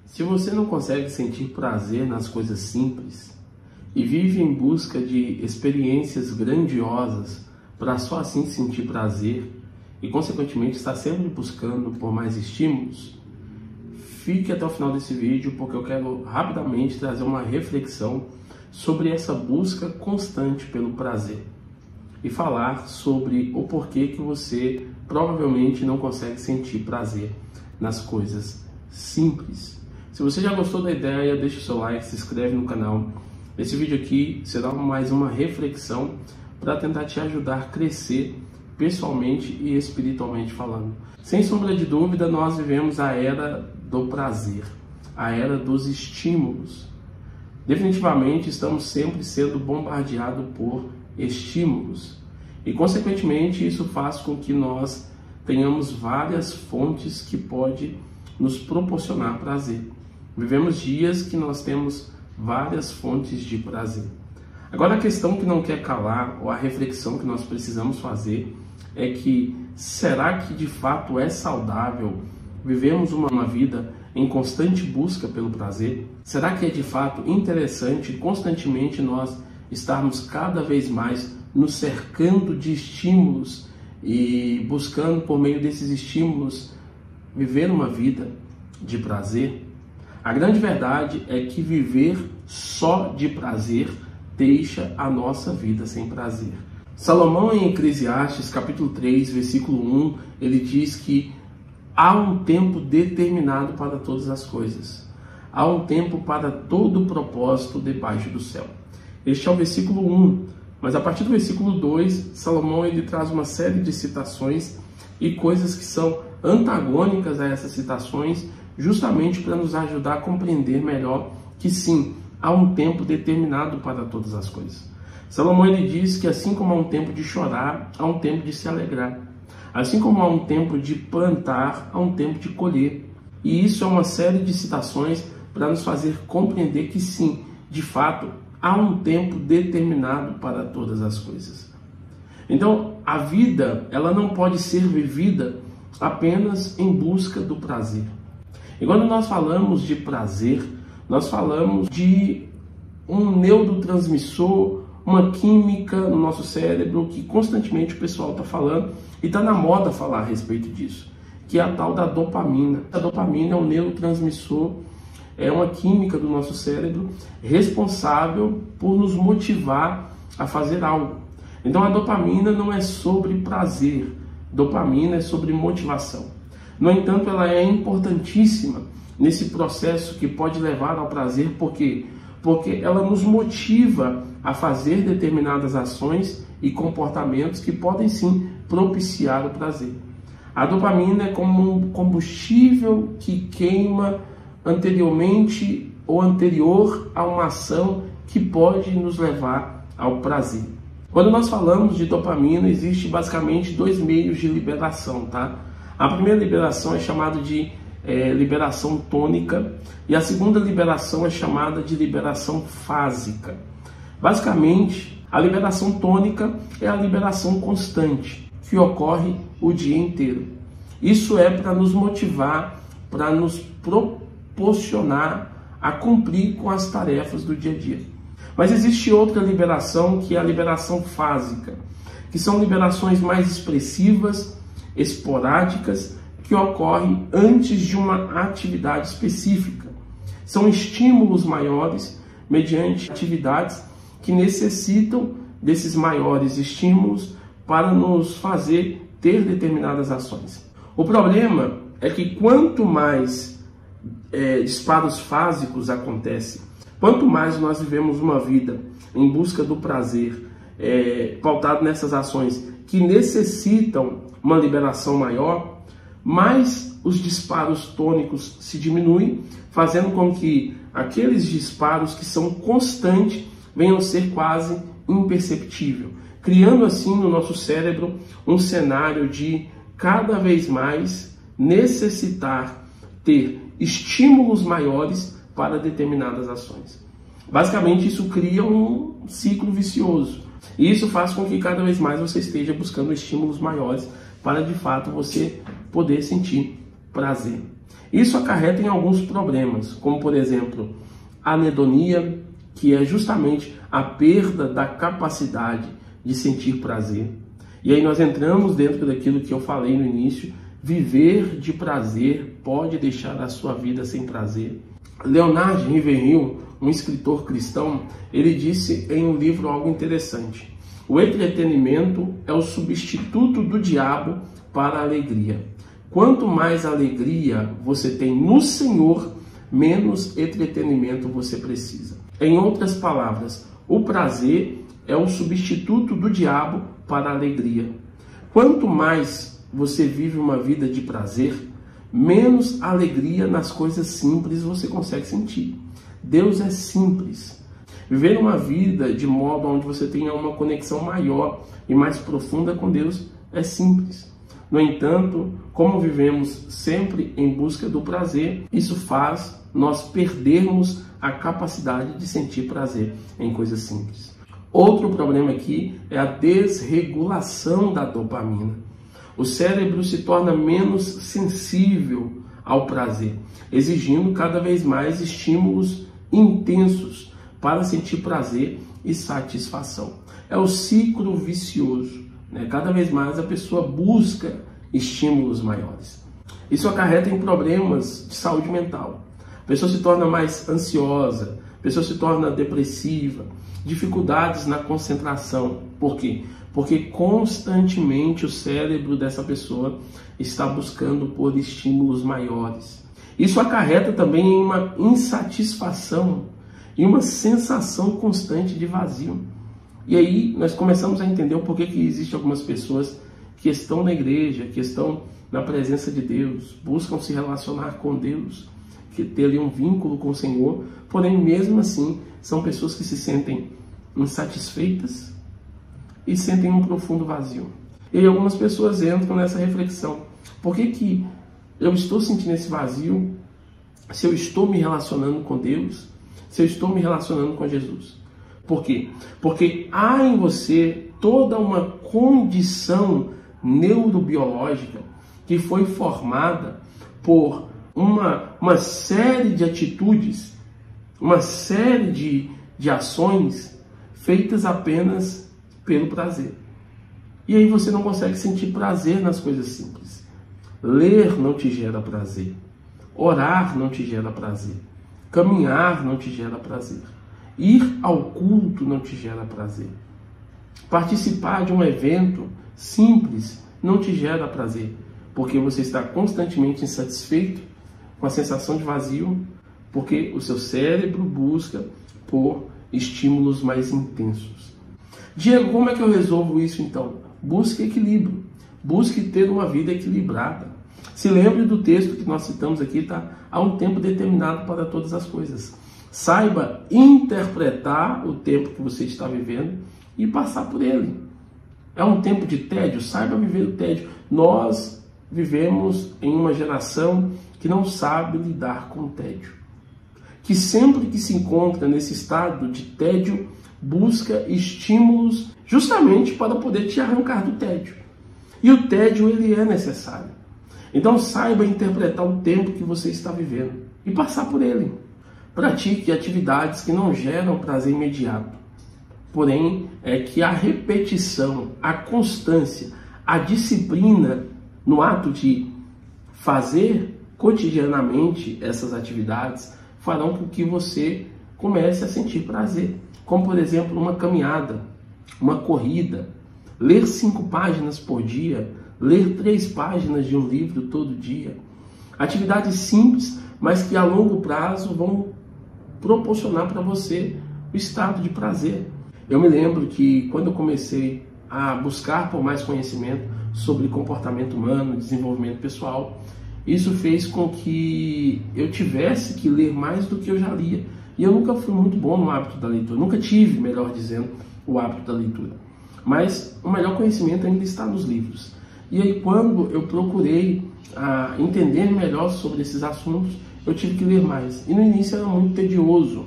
Se você não consegue sentir prazer nas coisas simples e vive em busca de experiências grandiosas para só assim sentir prazer e consequentemente está sempre buscando por mais estímulos, fique até o final desse vídeo porque eu quero rapidamente trazer uma reflexão sobre essa busca constante pelo prazer e falar sobre o porquê que você provavelmente não consegue sentir prazer nas coisas simples. Se você já gostou da ideia, deixa o seu like, se inscreve no canal. Esse vídeo aqui será mais uma reflexão para tentar te ajudar a crescer pessoalmente e espiritualmente falando. Sem sombra de dúvida, nós vivemos a era do prazer, a era dos estímulos. Definitivamente estamos sempre sendo bombardeados por estímulos e, consequentemente, isso faz com que nós tenhamos várias fontes que podem nos proporcionar prazer. Vivemos dias que nós temos várias fontes de prazer. Agora, a questão que não quer calar, ou a reflexão que nós precisamos fazer, é que será que de fato é saudável vivemos uma vida em constante busca pelo prazer? Será que é de fato interessante constantemente nós estarmos cada vez mais nos cercando de estímulos e buscando por meio desses estímulos viver uma vida de prazer? A grande verdade é que viver só de prazer deixa a nossa vida sem prazer. Salomão, em Eclesiastes, capítulo 3, versículo 1, ele diz que há um tempo determinado para todas as coisas. Há um tempo para todo o propósito debaixo do céu. Este é o versículo 1, mas a partir do versículo 2, Salomão ele traz uma série de citações e coisas que são antagônicas a essas citações, justamente para nos ajudar a compreender melhor que sim, há um tempo determinado para todas as coisas. Salomão ele diz que assim como há um tempo de chorar, há um tempo de se alegrar. Assim como há um tempo de plantar, há um tempo de colher. E isso é uma série de citações para nos fazer compreender que sim, de fato, há um tempo determinado para todas as coisas. Então, a vida, ela não pode ser vivida apenas em busca do prazer. E quando nós falamos de prazer, nós falamos de um neurotransmissor, uma química no nosso cérebro que constantemente o pessoal está falando e está na moda falar a respeito disso, que é a tal da dopamina. A dopamina é um neurotransmissor, é uma química do nosso cérebro responsável por nos motivar a fazer algo. Então a dopamina não é sobre prazer, dopamina é sobre motivação. No entanto, ela é importantíssima nesse processo que pode levar ao prazer, por quê? Porque ela nos motiva a fazer determinadas ações e comportamentos que podem sim propiciar o prazer. A dopamina é como um combustível que queima anteriormente ou anterior a uma ação que pode nos levar ao prazer. Quando nós falamos de dopamina, existe basicamente dois meios de liberação, tá? A primeira liberação é chamada de liberação tônica e a segunda liberação é chamada de liberação fásica. Basicamente, a liberação tônica é a liberação constante, que ocorre o dia inteiro. Isso é para nos motivar, para nos proporcionar a cumprir com as tarefas do dia a dia. Mas existe outra liberação, que é a liberação fásica, que são liberações mais expressivas, esporádicas, que ocorrem antes de uma atividade específica. São estímulos maiores mediante atividades que necessitam desses maiores estímulos para nos fazer ter determinadas ações. O problema é que quanto mais disparos fásicos acontecem, quanto mais nós vivemos uma vida em busca do prazer, pautado nessas ações que necessitam uma liberação maior, mais os disparos tônicos se diminuem, fazendo com que aqueles disparos que são constantes venham a ser quase imperceptível, criando assim no nosso cérebro um cenário de cada vez mais necessitar ter estímulos maiores para determinadas ações. Basicamente, isso cria um ciclo vicioso. E isso faz com que cada vez mais você esteja buscando estímulos maiores para, de fato, você poder sentir prazer. Isso acarreta em alguns problemas, como por exemplo, a anedonia, que é justamente a perda da capacidade de sentir prazer. E aí nós entramos dentro daquilo que eu falei no início: viver de prazer pode deixar a sua vida sem prazer. Leonard Ravenhill, um escritor cristão, ele disse em um livro algo interessante: o entretenimento é o substituto do diabo para a alegria. Quanto mais alegria você tem no Senhor, menos entretenimento você precisa. Em outras palavras, o prazer é o substituto do diabo para a alegria. Quanto mais você vive uma vida de prazer, menos alegria nas coisas simples você consegue sentir. Deus é simples. Viver uma vida de modo onde você tenha uma conexão maior e mais profunda com Deus é simples. No entanto, como vivemos sempre em busca do prazer, isso faz nós perdermos a capacidade de sentir prazer em coisas simples. Outro problema aqui é a desregulação da dopamina. O cérebro se torna menos sensível ao prazer, exigindo cada vez mais estímulos intensos para sentir prazer e satisfação. É o ciclo vicioso, né? Cada vez mais a pessoa busca estímulos maiores. Isso acarreta em problemas de saúde mental. A pessoa se torna mais ansiosa, a pessoa se torna depressiva, dificuldades na concentração. Por quê? Porque constantemente o cérebro dessa pessoa está buscando por estímulos maiores. Isso acarreta também em uma insatisfação e uma sensação constante de vazio. E aí nós começamos a entender o porquê que existem algumas pessoas que estão na igreja, que estão na presença de Deus, buscam se relacionar com Deus, que ter ali um vínculo com o Senhor, porém mesmo assim são pessoas que se sentem insatisfeitas e sentem um profundo vazio. E aí algumas pessoas entram nessa reflexão: por que eu estou sentindo esse vazio se eu estou me relacionando com Deus, se eu estou me relacionando com Jesus? Por quê? Porque há em você toda uma condição neurobiológica que foi formada por uma série de atitudes, uma série de ações feitas apenas pelo prazer. E aí você não consegue sentir prazer nas coisas simples. Ler não te gera prazer. Orar não te gera prazer. Caminhar não te gera prazer. Ir ao culto não te gera prazer. Participar de um evento simples não te gera prazer, porque você está constantemente insatisfeito, com a sensação de vazio, porque o seu cérebro busca por estímulos mais intensos. Diego, como é que eu resolvo isso então? Busque equilíbrio, busque ter uma vida equilibrada. Se lembre do texto que nós citamos aqui, tá? Há um tempo determinado para todas as coisas. Saiba interpretar o tempo que você está vivendo e passar por ele. É um tempo de tédio? Saiba viver o tédio. Nós vivemos em uma geração que não sabe lidar com o tédio, que sempre que se encontra nesse estado de tédio, busca estímulos justamente para poder te arrancar do tédio. E o tédio, ele é necessário. Então saiba interpretar o tempo que você está vivendo e passar por ele. Pratique atividades que não geram prazer imediato. Porém, é que a repetição, a constância, a disciplina no ato de fazer cotidianamente essas atividades farão com que você comece a sentir prazer. Como, por exemplo, uma caminhada, uma corrida, ler 5 páginas por dia, ler 3 páginas de um livro todo dia. Atividades simples, mas que a longo prazo vão proporcionar para você o estado de prazer. Eu me lembro que quando eu comecei a buscar por mais conhecimento sobre comportamento humano, desenvolvimento pessoal, isso fez com que eu tivesse que ler mais do que eu já lia. E eu nunca fui muito bom no hábito da leitura, nunca tive, melhor dizendo, o hábito da leitura. Mas o melhor conhecimento ainda está nos livros. E aí quando eu procurei entender melhor sobre esses assuntos, eu tive que ler mais. E no início era muito tedioso,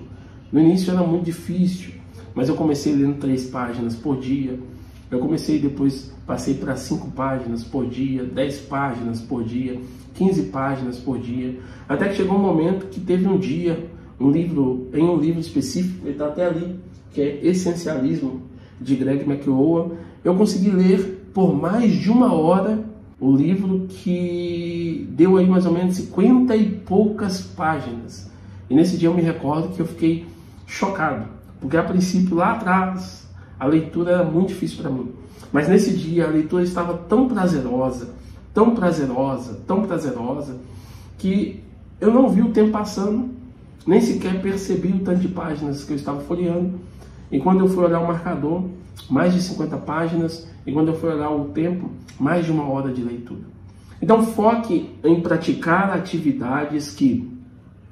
no início era muito difícil, mas eu comecei lendo 3 páginas por dia. Eu comecei depois, passei para 5 páginas por dia, 10 páginas por dia, 15 páginas por dia, até que chegou um momento que teve um dia, em um livro específico, ele está até ali, que é Essencialismo, de Greg McKeown, eu consegui ler por mais de 1 hora o livro, que deu aí mais ou menos 50 e poucas páginas. E nesse dia eu me recordo que eu fiquei chocado, porque a princípio lá atrás a leitura era muito difícil para mim. Mas nesse dia a leitura estava tão prazerosa, tão prazerosa, tão prazerosa, que eu não vi o tempo passando, nem sequer percebi o tanto de páginas que eu estava folheando. E quando eu fui olhar o marcador, mais de 50 páginas, e quando eu fui olhar o tempo, mais de 1 hora de leitura. Então foque em praticar atividades que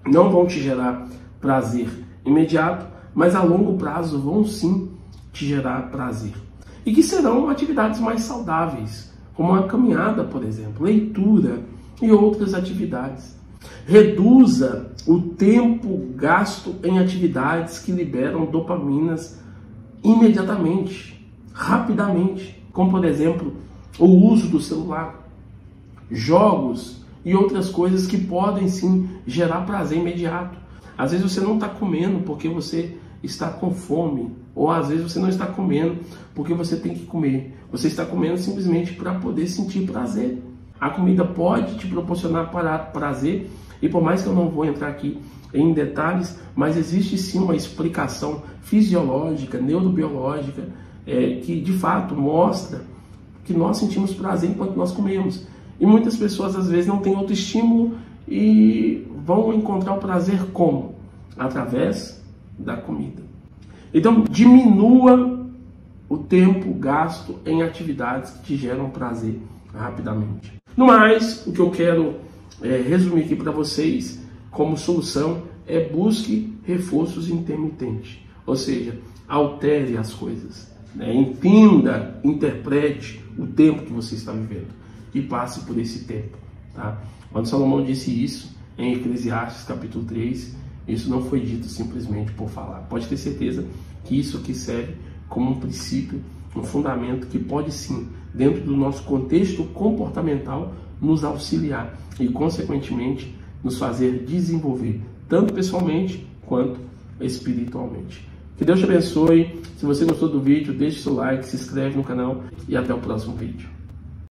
não vão te gerar prazer imediato, mas a longo prazo vão sim te gerar prazer. E que serão atividades mais saudáveis, como uma caminhada, por exemplo, leitura e outras atividades. Reduza o tempo gasto em atividades que liberam dopaminas imediatamente, rapidamente, como por exemplo o uso do celular, jogos e outras coisas que podem sim gerar prazer imediato. Às vezes você não está comendo porque você está com fome, ou às vezes você não está comendo porque você tem que comer. Você está comendo simplesmente para poder sentir prazer. A comida pode te proporcionar prazer, e por mais que eu não vou entrar aqui em detalhes, mas existe sim uma explicação fisiológica, neurobiológica, que de fato mostra que nós sentimos prazer enquanto nós comemos. E muitas pessoas às vezes não têm outro estímulo e vão encontrar o prazer como? Através da comida. Então diminua o tempo gasto em atividades que te geram prazer rapidamente. No mais, o que eu quero resumir aqui para vocês como solução é: busque reforços intermitentes, ou seja, altere as coisas, entenda, interprete o tempo que você está vivendo e passe por esse tempo, tá? Quando Salomão disse isso em Eclesiastes capítulo 3, isso não foi dito simplesmente por falar. Pode ter certeza que isso aqui serve como um princípio, um fundamento que pode sim, dentro do nosso contexto comportamental, nos auxiliar e, consequentemente, nos fazer desenvolver, tanto pessoalmente quanto espiritualmente. Que Deus te abençoe. Se você gostou do vídeo, deixe seu like, se inscreve no canal e até o próximo vídeo.